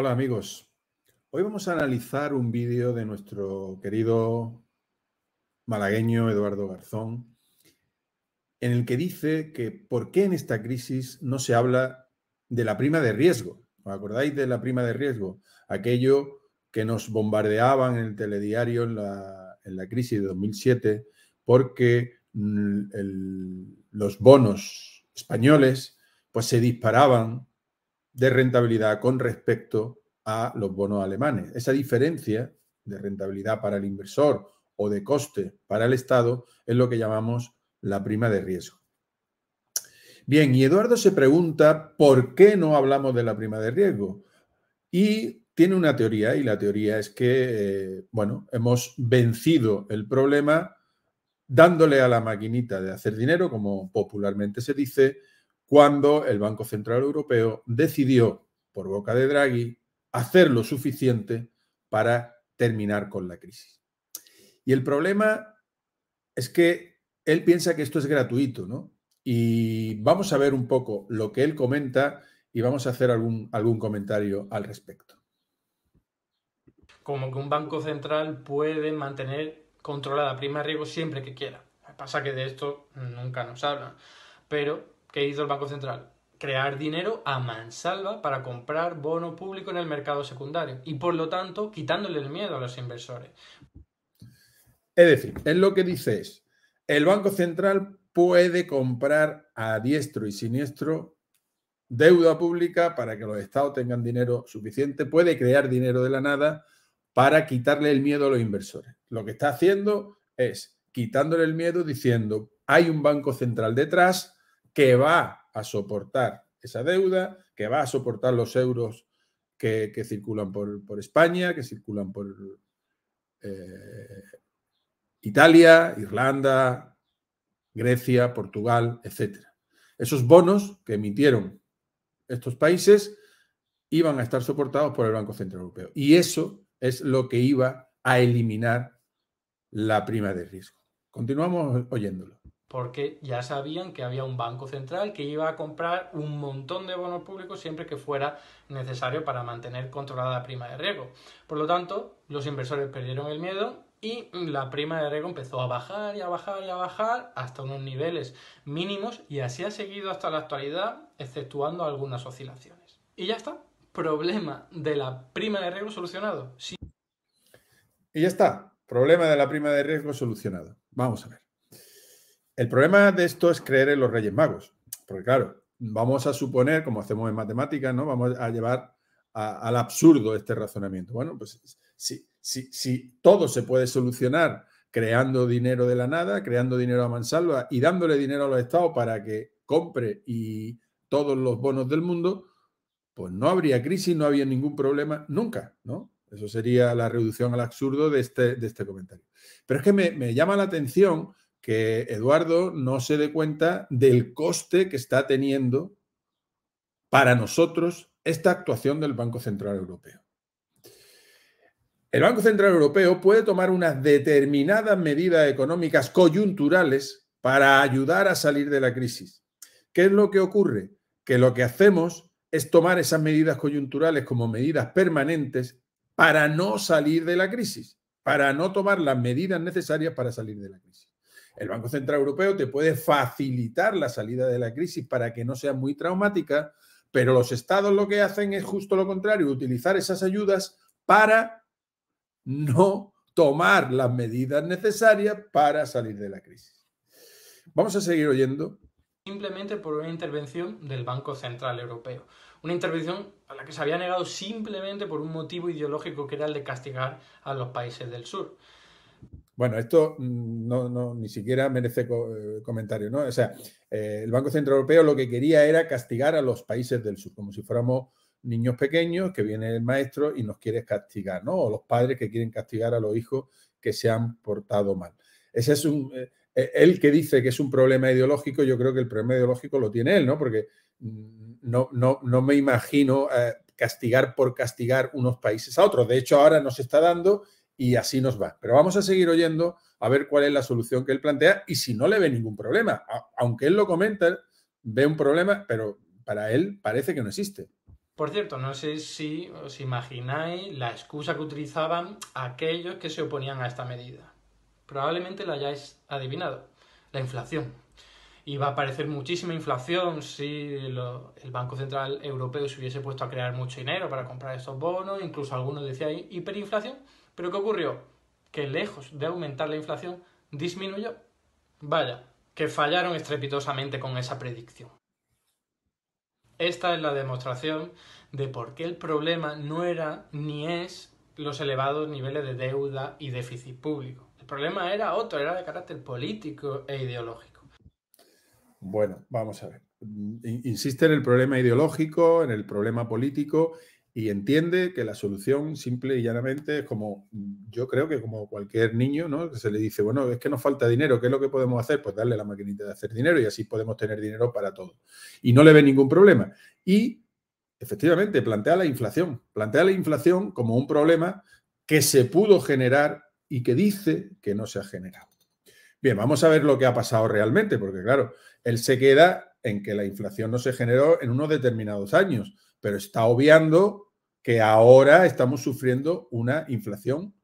Hola amigos, hoy vamos a analizar un vídeo de nuestro querido malagueño Eduardo Garzón, en el que dice que por qué en esta crisis no se habla de la prima de riesgo. ¿Os acordáis de la prima de riesgo? Aquello que nos bombardeaban en el telediario en la crisis de 2007 porque los bonos españoles pues se disparaban de rentabilidad con respecto a los bonos alemanes. Esa diferencia de rentabilidad para el inversor o de coste para el Estado es lo que llamamos la prima de riesgo. Bien, y Eduardo se pregunta por qué no hablamos de la prima de riesgo. Y tiene una teoría, y la teoría es que, bueno, hemos vencido el problema dándole a la maquinita de hacer dinero, como popularmente se dice, cuando el Banco Central Europeo decidió, por boca de Draghi, hacer lo suficiente para terminar con la crisis. Y el problema es que él piensa que esto es gratuito, ¿no? Y vamos a ver un poco lo que él comenta y vamos a hacer algún comentario al respecto. Como que un banco central puede mantener controlada la prima de riesgo siempre que quiera. Lo que pasa es que de esto nunca nos hablan. Pero, ¿qué hizo el Banco Central? Crear dinero a mansalva para comprar bono público en el mercado secundario y por lo tanto quitándole el miedo a los inversores. Es decir, él lo que dice es, el Banco Central puede comprar a diestro y siniestro deuda pública para que los estados tengan dinero suficiente, puede crear dinero de la nada para quitarle el miedo a los inversores. Lo que está haciendo es quitándole el miedo diciendo, hay un banco central detrás que va a soportar esa deuda, que va a soportar los euros que circulan por España, que circulan por Italia, Irlanda, Grecia, Portugal, etc. Esos bonos que emitieron estos países iban a estar soportados por el Banco Central Europeo. Y eso es lo que iba a eliminar la prima de riesgo. Continuamos oyéndolo. Porque ya sabían que había un banco central que iba a comprar un montón de bonos públicos siempre que fuera necesario para mantener controlada la prima de riesgo. Por lo tanto, los inversores perdieron el miedo y la prima de riesgo empezó a bajar y a bajar y a bajar hasta unos niveles mínimos y así ha seguido hasta la actualidad, exceptuando algunas oscilaciones. Y ya está. Problema de la prima de riesgo solucionado. Sí. Y ya está. Problema de la prima de riesgo solucionado. Vamos a ver. El problema de esto es creer en los Reyes Magos. Porque claro, vamos a suponer, como hacemos en matemáticas, ¿no? Vamos a llevar al absurdo este razonamiento. Bueno, pues si todo se puede solucionar creando dinero de la nada, creando dinero a mansalva y dándole dinero a los estados para que compre y todos los bonos del mundo, pues no habría crisis, no había ningún problema nunca, ¿no? Eso sería la reducción al absurdo de este comentario. Pero es que me llama la atención que Eduardo no se dé cuenta del coste que está teniendo para nosotros esta actuación del Banco Central Europeo. El Banco Central Europeo puede tomar unas determinadas medidas económicas coyunturales para ayudar a salir de la crisis. ¿Qué es lo que ocurre? Que lo que hacemos es tomar esas medidas coyunturales como medidas permanentes para no salir de la crisis, para no tomar las medidas necesarias para salir de la crisis. El Banco Central Europeo te puede facilitar la salida de la crisis para que no sea muy traumática, pero los estados lo que hacen es justo lo contrario, utilizar esas ayudas para no tomar las medidas necesarias para salir de la crisis. Vamos a seguir oyendo. Simplemente por una intervención del Banco Central Europeo. Una intervención a la que se había negado simplemente por un motivo ideológico que era el de castigar a los países del sur. Bueno, esto ni siquiera merece comentario, ¿no? O sea, el Banco Central Europeo lo que quería era castigar a los países del sur, como si fuéramos niños pequeños que viene el maestro y nos quiere castigar, ¿no? O los padres que quieren castigar a los hijos que se han portado mal. Ese es él que dice que es un problema ideológico, yo creo que el problema ideológico lo tiene él, ¿no? Porque no me imagino castigar por castigar unos países a otros. De hecho, ahora nos está dando y así nos va. Pero vamos a seguir oyendo a ver cuál es la solución que él plantea y si no le ve ningún problema. Aunque él lo comenta, ve un problema, pero para él parece que no existe. Por cierto, no sé si os imagináis la excusa que utilizaban aquellos que se oponían a esta medida. Probablemente la hayáis adivinado, la inflación. Iba a aparecer muchísima inflación si el Banco Central Europeo se hubiese puesto a crear mucho dinero para comprar estos bonos, incluso algunos decían hiperinflación. ¿Pero qué ocurrió? Que lejos de aumentar la inflación, disminuyó. Vaya, que fallaron estrepitosamente con esa predicción. Esta es la demostración de por qué el problema no era ni es los elevados niveles de deuda y déficit público. El problema era otro, era de carácter político e ideológico. Bueno, vamos a ver. Insiste en el problema ideológico, en el problema político y entiende que la solución simple y llanamente es como, yo creo que como cualquier niño, ¿no? Que se le dice, bueno, es que nos falta dinero, ¿qué es lo que podemos hacer? Pues darle la maquinita de hacer dinero y así podemos tener dinero para todo. Y no le ve ningún problema. Y efectivamente plantea la inflación como un problema que se pudo generar y que dice que no se ha generado. Bien, vamos a ver lo que ha pasado realmente, porque claro, él se queda en que la inflación no se generó en unos determinados años, pero está obviando que ahora estamos sufriendo una inflación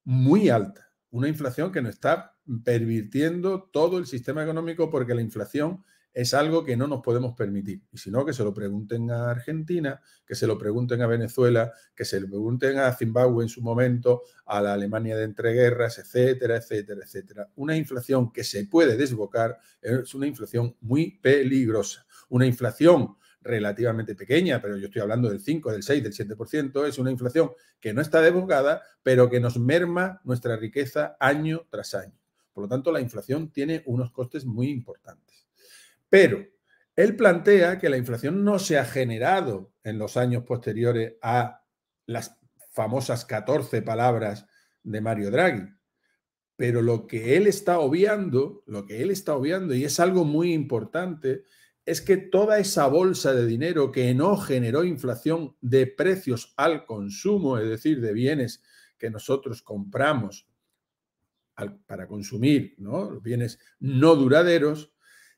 muy alta, una inflación que nos está pervirtiendo todo el sistema económico porque la inflación es algo que no nos podemos permitir. Y si no, que se lo pregunten a Argentina, que se lo pregunten a Venezuela, que se lo pregunten a Zimbabue en su momento, a la Alemania de entreguerras, etcétera, etcétera, etcétera. Una inflación que se puede desbocar es una inflación muy peligrosa. Una inflación relativamente pequeña, pero yo estoy hablando del 5, del 6, del 7%, es una inflación que no está desbocada, pero que nos merma nuestra riqueza año tras año. Por lo tanto, la inflación tiene unos costes muy importantes. Pero él plantea que la inflación no se ha generado en los años posteriores a las famosas 14 palabras de Mario Draghi. Pero lo que él está obviando, y es algo muy importante, es que toda esa bolsa de dinero que no generó inflación de precios al consumo, es decir, de bienes que nosotros compramos para consumir, ¿no? Los bienes no duraderos,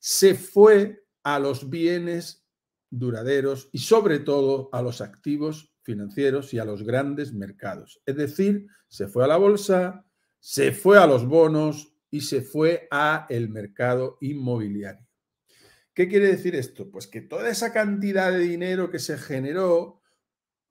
se fue a los bienes duraderos y sobre todo a los activos financieros y a los grandes mercados. Es decir, se fue a la bolsa, se fue a los bonos y se fue a el mercado inmobiliario. ¿Qué quiere decir esto? Pues que toda esa cantidad de dinero que se generó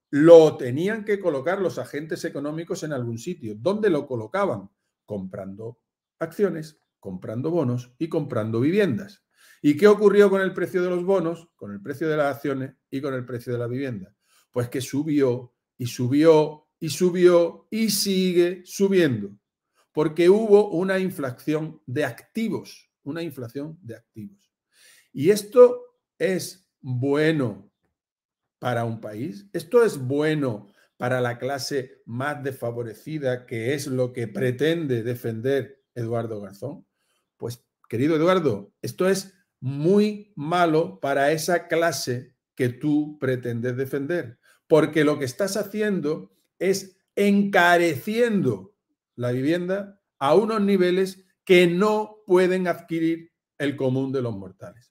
lo tenían que colocar los agentes económicos en algún sitio. ¿Dónde lo colocaban? Comprando acciones, comprando bonos y comprando viviendas. ¿Y qué ocurrió con el precio de los bonos, con el precio de las acciones y con el precio de la vivienda? Pues que subió y subió y subió y sigue subiendo, porque hubo una inflación de activos, una inflación de activos. Y esto es bueno para un país, esto es bueno para la clase más desfavorecida, que es lo que pretende defender Eduardo Garzón. Pues, querido Eduardo, esto es muy malo para esa clase que tú pretendes defender, porque lo que estás haciendo es encareciendo la vivienda a unos niveles que no pueden adquirir el común de los mortales.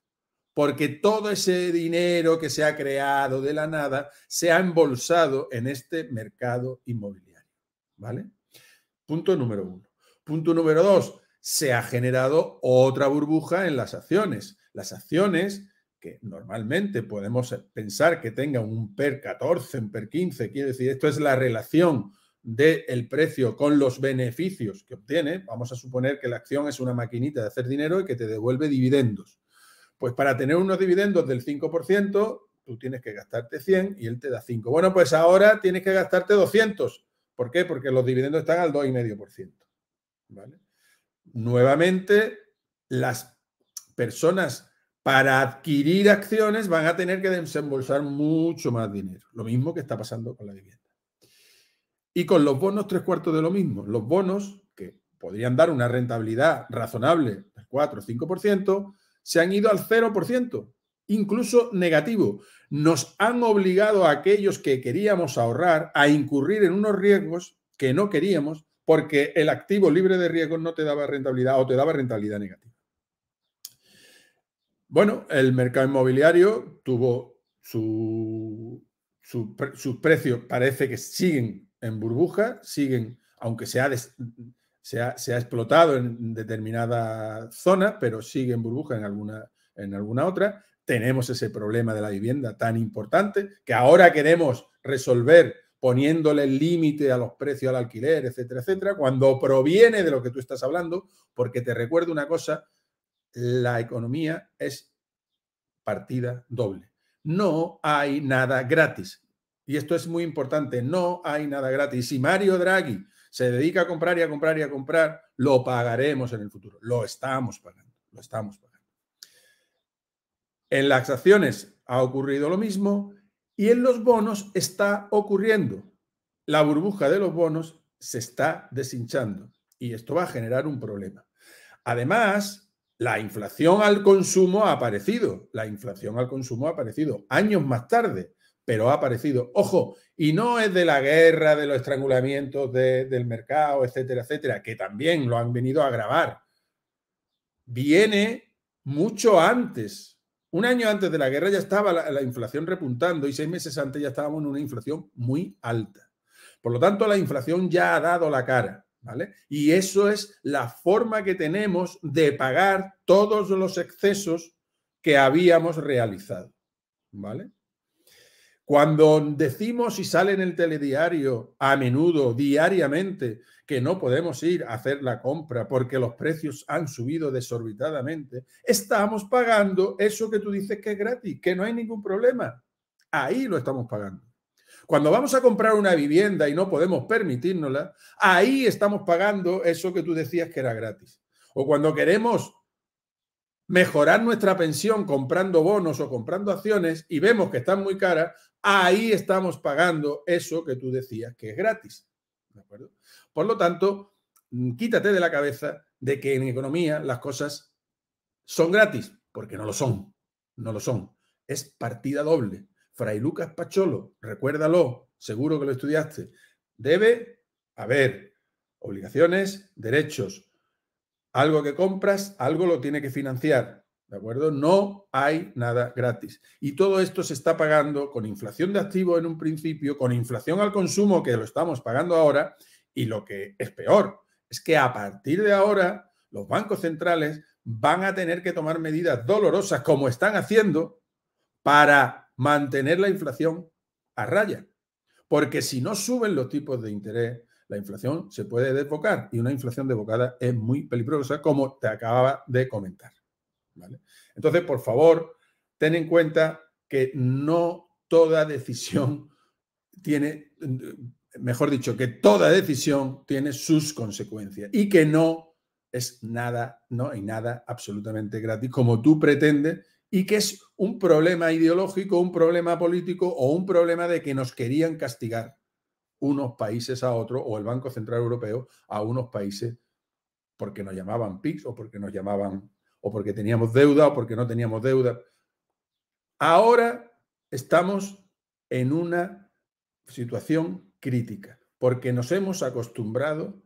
Porque todo ese dinero que se ha creado de la nada se ha embolsado en este mercado inmobiliario. ¿Vale? Punto número 1. Punto número 2. Se ha generado otra burbuja en las acciones. Las acciones, que normalmente podemos pensar que tengan un PER 14, un PER 15, quiere decir, esto es la relación del precio con los beneficios que obtiene. Vamos a suponer que la acción es una maquinita de hacer dinero y que te devuelve dividendos. Pues para tener unos dividendos del 5%, tú tienes que gastarte 100 y él te da 5. Bueno, pues ahora tienes que gastarte 200. ¿Por qué? Porque los dividendos están al 2,5%. ¿Vale? Nuevamente, las personas para adquirir acciones van a tener que desembolsar mucho más dinero. Lo mismo que está pasando con la vivienda. Y con los bonos, 3/4 de lo mismo. Los bonos, que podrían dar una rentabilidad razonable del 4 o 5%, se han ido al 0%, incluso negativo. Nos han obligado a aquellos que queríamos ahorrar a incurrir en unos riesgos que no queríamos porque el activo libre de riesgos no te daba rentabilidad o te daba rentabilidad negativa. Bueno, el mercado inmobiliario tuvo su sus precios parece que siguen en burbuja, siguen, aunque se ha explotado en determinada zona, pero sigue en burbuja en alguna otra. Tenemos ese problema de la vivienda tan importante que ahora queremos resolver poniéndole el límite a los precios al alquiler, etcétera, etcétera, cuando proviene de lo que tú estás hablando, porque te recuerdo una cosa, la economía es partida doble. No hay nada gratis. Y esto es muy importante, no hay nada gratis. Si Mario Draghi se dedica a comprar y a comprar y a comprar, lo pagaremos en el futuro. Lo estamos pagando, lo estamos pagando. En las acciones ha ocurrido lo mismo y en los bonos está ocurriendo. La burbuja de los bonos se está deshinchando y esto va a generar un problema. Además, la inflación al consumo ha aparecido. La inflación al consumo ha aparecido años más tarde, pero ha aparecido. Ojo, y no es de la guerra, de los estrangulamientos del mercado, etcétera, etcétera, que también lo han venido a agravar. Viene mucho antes. Un año antes de la guerra ya estaba la inflación repuntando y 6 meses antes ya estábamos en una inflación muy alta. Por lo tanto, la inflación ya ha dado la cara, ¿vale? Y eso es la forma que tenemos de pagar todos los excesos que habíamos realizado, ¿vale? Cuando decimos y sale en el telediario a menudo, diariamente, que no podemos ir a hacer la compra porque los precios han subido desorbitadamente, estamos pagando eso que tú dices que es gratis, que no hay ningún problema. Ahí lo estamos pagando. Cuando vamos a comprar una vivienda y no podemos permitírnosla, ahí estamos pagando eso que tú decías que era gratis. O cuando queremos mejorar nuestra pensión comprando bonos o comprando acciones y vemos que están muy caras, ahí estamos pagando eso que tú decías que es gratis. ¿De acuerdo? Por lo tanto, quítate de la cabeza de que en economía las cosas son gratis, porque no lo son. No lo son. Es partida doble. Fray Lucas Pacholo, recuérdalo, seguro que lo estudiaste, debe haber obligaciones, derechos. Algo que compras, algo lo tiene que financiar, ¿de acuerdo? No hay nada gratis. Y todo esto se está pagando con inflación de activos en un principio, con inflación al consumo, que lo estamos pagando ahora, y lo que es peor es que a partir de ahora los bancos centrales van a tener que tomar medidas dolorosas, como están haciendo, para mantener la inflación a raya. Porque si no suben los tipos de interés, la inflación se puede desbocar y una inflación desbocada es muy peligrosa, como te acababa de comentar, ¿vale? Entonces, por favor, ten en cuenta que no toda decisión tiene, mejor dicho, que toda decisión tiene sus consecuencias y que no es nada, no hay nada absolutamente gratis como tú pretendes y que es un problema ideológico, un problema político o un problema de que nos querían castigar unos países a otros o el Banco Central Europeo a unos países porque nos llamaban PIGS o porque nos llamaban o porque teníamos deuda o porque no teníamos deuda. Ahora estamos en una situación crítica porque nos hemos acostumbrado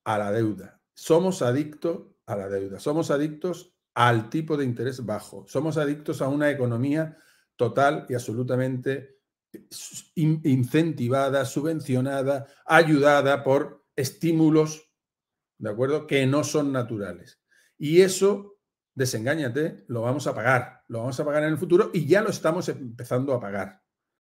a la deuda. Somos adictos a la deuda, somos adictos al tipo de interés bajo, somos adictos a una economía total y absolutamente incentivada, subvencionada, ayudada por estímulos, ¿de acuerdo?, que no son naturales. Y eso, desengáñate, lo vamos a pagar en el futuro y ya lo estamos empezando a pagar.